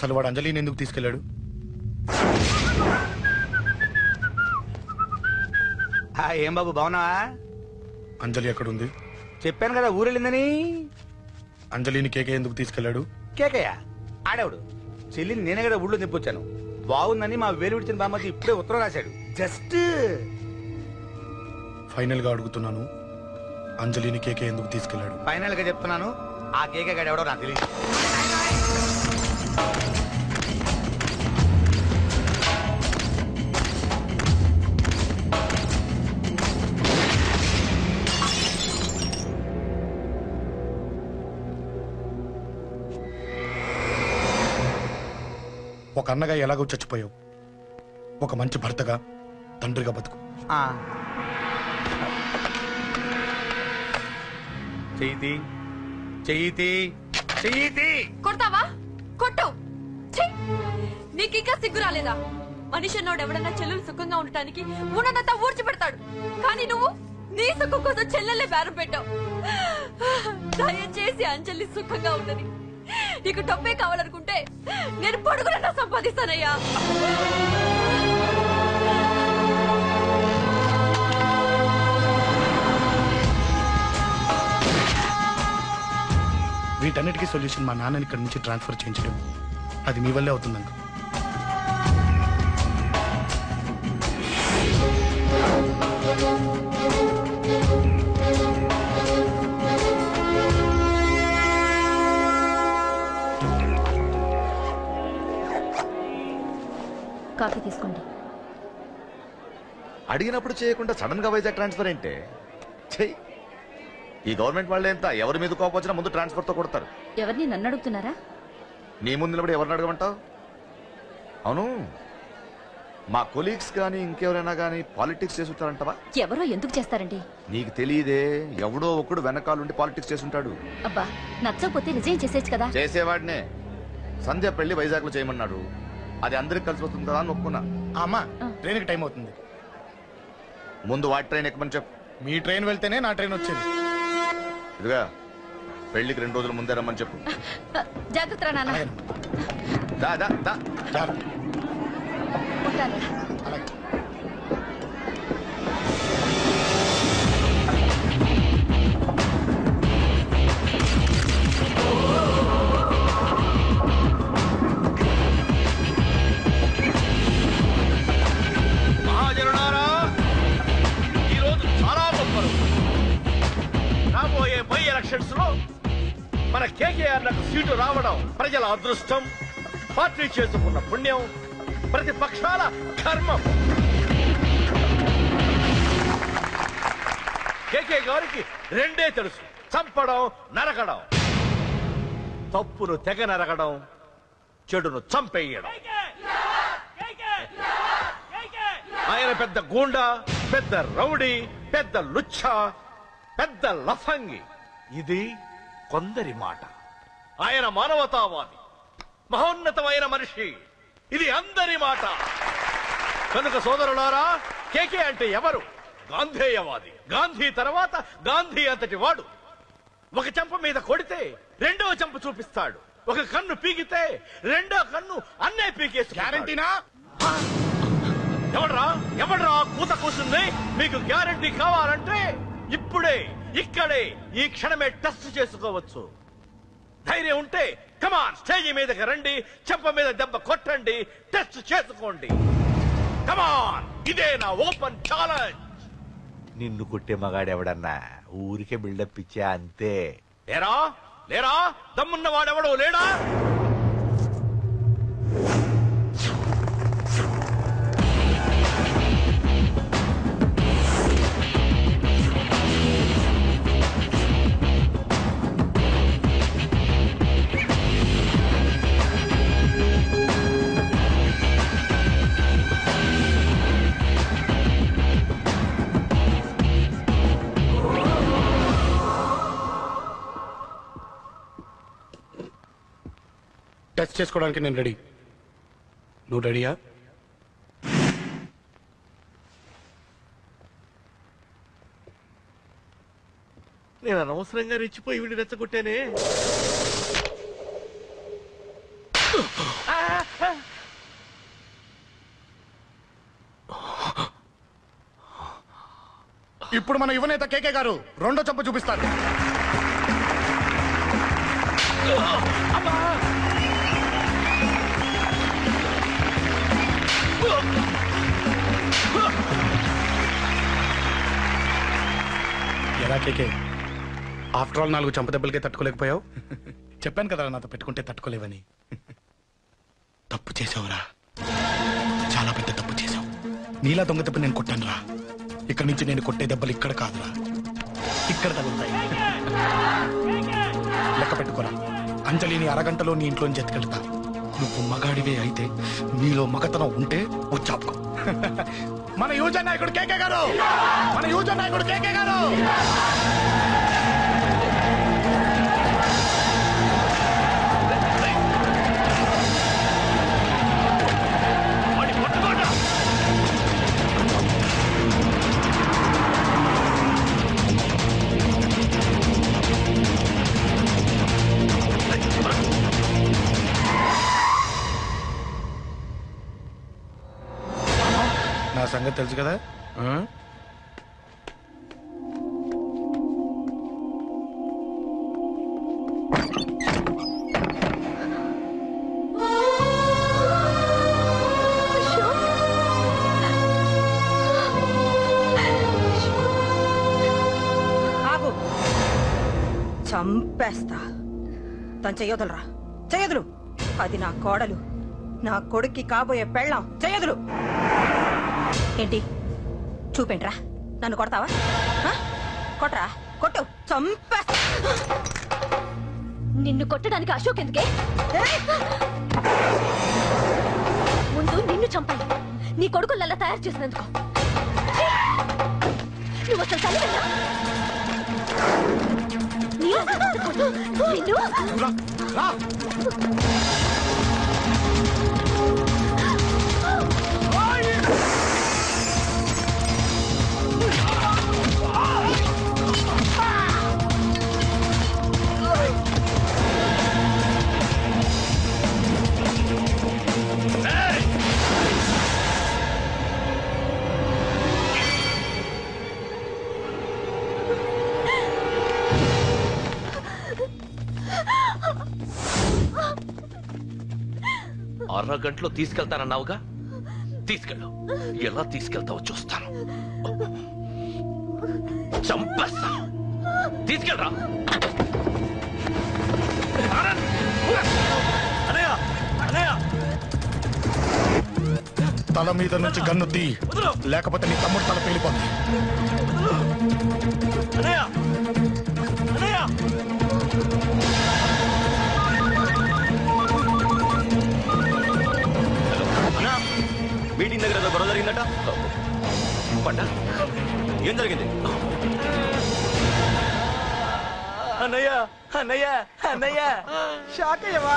అసలు వాడు అంజలిని ఎందుకు తీసుకెళ్లాడు? ఏం బాబు బాగున్నావా? అంజలి ఎక్కడుంది? చెప్పాను కదా ఊరెళ్ళిందని. అంజలిని కేకే ఎందుకు తీసుకెళ్లాడు? కేకయ్య ఆడేవాడు. చెల్లిని నేనే కదా ఊళ్ళో తెప్పొచ్చాను. బాగుందని మా వేలు విడిచిన బామ్మకి ఇప్పుడే ఉత్తరం రాశాడు. జస్ట్ ఫైనల్ గా అడుగుతున్నాను, అంజలిని కేకే ఎందుకు తీసుకెళ్లాడు? ఫైనల్ గా చెప్తున్నాను, ఆ కేకే గడ ఎవడో నాకు తెలియదు. ఒక అన్నగా ఎలాగో చచ్చిపోయావు, ఒక మంచి భర్తగా తండ్రిగా బతుకు. చెయ్యితి చెయ్యితి చెయ్యితి. కొడతావా? కొట్టు. నీకింకా సిగ్గు రాలేదా? మనిషి అన్నోడు ఎవడన్నా చెల్లెలు సుఖంగా ఉండటానికి ఉన్నదంతా ఊడ్చిపెడతాడు. కానీ నువ్వు నీ సుఖం కోసం చెల్లెల్లే బేరం పెట్టావు. దయచేసి అంజలి సుఖంగా ఉండని. నీకు డబ్బే కావాలనుకుంటే నేను పడుకునన్నా సంపాదిస్తానయ్యా. వీటన్నిటికీ సొల్యూషన్ మా నాన్నని ఇక్కడి నుంచి ట్రాన్స్ఫర్ చేయించడం. అది మీ వల్లే అవుతుందండి. కాఫీ తీసుకోండి. అడిగినప్పుడు చేయకుండా సడన్ గా వైజాగ్ ట్రాన్స్ఫర్ ఏంటే? చెయ్యి. ఈ గవర్నమెంట్ వాళ్ళే ఎంత ఎవరి మీద కోపం వచ్చినా ముందు ట్రాన్స్ఫర్ తో కొడతారు. ఎవరిని నన్ను అడుగుతున్నారా? నీ ముందు నిలబడి ఎవరిని అడగమంటావు? అవును, మా కొలీగ్స్ కానీ ఇంకెవరైనా కానీ పాలిటిక్స్ చేస్తుంటారంటవా? ఎవరో ఎందుకు చేస్తారండి? నీకు తెలియదే, ఎవడో ఒకడు వెనకాలండి పాలిటిక్స్ చేస్తుంటాడు. అబ్బా, నచ్చకపోతే రిజైన్ చేసేచ్చు కదా. చేసేవాడినే. సంధ్య పెళ్లి వైజాగ్ లో చేయమన్నాడు. అది అందరికి కలిసి వస్తుంది కదా అని ఒప్పుకున్నా. అమ్మా, ట్రైన్కి టైం అవుతుంది. ముందు వాటి ట్రైన్ ఎక్కమని చెప్పు. మీ ట్రైన్ వెళ్తేనే నా ట్రైన్ వచ్చేది. ఇదిగా పెళ్లికి 2 రోజుల ముందే రమ్మని చెప్పు. జాగ్రత్త నాన్న. దా దా దా. ఉంటాను. మహాజనులారా, ఈరోజు చాలా గొప్ప రోజు. రాబోయే బై ఎలక్షన్స్ లో మన కేకేఆర్లకు సీటు రావడం ప్రజల అదృష్టం, పార్టీ చేసుకున్న పుణ్యం, ప్రతిపక్షాల కర్మం. కేకే గారికి రెండే తెలుసు: చంపడం, నరకడం. తప్పును తెగ నరకడం, చెడును చంపేయడం. ఆయన పెద్ద గూండా, పెద్ద రౌడీ, పెద్ద లుచ్చ, పెద్ద లఫంగి. ఇది కొందరి మాట. ఆయన మానవతావాది, మహోన్నతమైన మనిషి. ఇది అందరి మాట. కనుక సోదరులారా, కేకే అంటే ఎవరు? గాంధేయవాది. గాంధీ తర్వాత గాంధీ అంతటి వాడు. ఒక చెంప మీద కొడితే రెండవ చెంప చూపిస్తాడు. ఒక కన్ను పీకితే రెండో కన్ను అన్నే పీకేసి. గ్యారంటీనా? ఎవడ్రా కూత కూర్చుంది? మీకు గ్యారంటీ కావాలంటే ఇప్పుడే, ఇక్కడే, ఈ క్షణమే టెస్ట్ చేసుకోవచ్చు. ధైర్యం ఉంటే కమాన్, స్టేజీ మీదకి రండి, చెంప మీద దెబ్బ కొట్టండి, టెస్ట్ చేసుకోండి. కమాన్, ఇదే నా ఓపెన్ ఛాలెంజ్. నిన్ను కొట్టే మగాడెవడన్నా ఊరికే బిల్డప్ ఇచ్చా అంతే. లేరా లేరా, దమ్మున్న వాడెవడో లేడా? టెస్ట్ చేసుకోవడానికి నేను రెడీ. నువ్వు రెడీయా? నేను అనవసరంగా రెచ్చిపోయి వీడిని రెచ్చగొట్టానే. ఇప్పుడు మన యువనేత కేకే గారు రెండో చంప చూపిస్తారు. ఎలా కేకే, ఆఫ్టర్ ఆల్ 4 చంప దెబ్బలకే తట్టుకోలేకపోయావు? చెప్పాను కదా నాతో పెట్టుకుంటే తట్టుకోలేవని. తప్పు చేసావురా, చాలా పెద్ద తప్పు చేసావు. నీలా దొంగ దెబ్బ నేను కొట్టాను రా. ఇక్కడి నుంచి నేను కొట్టే దెబ్బలు ఇక్కడ కాదురా, ఇక్కడ తగులుతాయి. లెక్క పెట్టుకోరా, అంజలిని అరగంటలో నీ ఇంట్లోంచి ఎత్తుకెళ్తా. నువ్వు మగాడివే అయితే, నీలో మగతనం ఉంటే వచ్చాపుకో. మన యువజన నాయకుడు కేకే గారు, మన యువజన నాయకుడు కేకే గారు. నా సంగతి తెలుసు కదా. ఆగు, చంపేస్తా. తను చెయ్యొదలరా, చెయ్యదులు. అది నా కోడలు, నా కొడుక్కి కాబోయే పెళ్ళాం. చెయ్యదులు. ఏంటి చూపేంట్రా? నన్ను కొడతావా? కొట్రా, కొట్టు, చంపే. నిన్ను కొట్టడానికి అశోక్ ఎందుకే? ముందు నిన్ను చంపాలి, నీ కొడుకులల్లా తయారు చేసినందుకు. నువ్వు అసలు తల్లివేనా? నిన్ను అరగంటలో తీసుకెళ్తానన్నావుగా, తీసుకెళ్ళు. ఎలా తీసుకెళ్తావో చూస్తాను. చంపేస్తా, తీసుకెళ్ళరా. తల మీద నుంచి గన్ను తీ, లేకపోతే నీ తమ్ముడు తల పేలిపోతుంది. మీటింగ్ దగ్గర గొడవ జరిగిందట. పంట ఏం జరిగింది? అన్నయ్య అన్నయ్య అన్నయ్య, షాక్ అయ్యవా?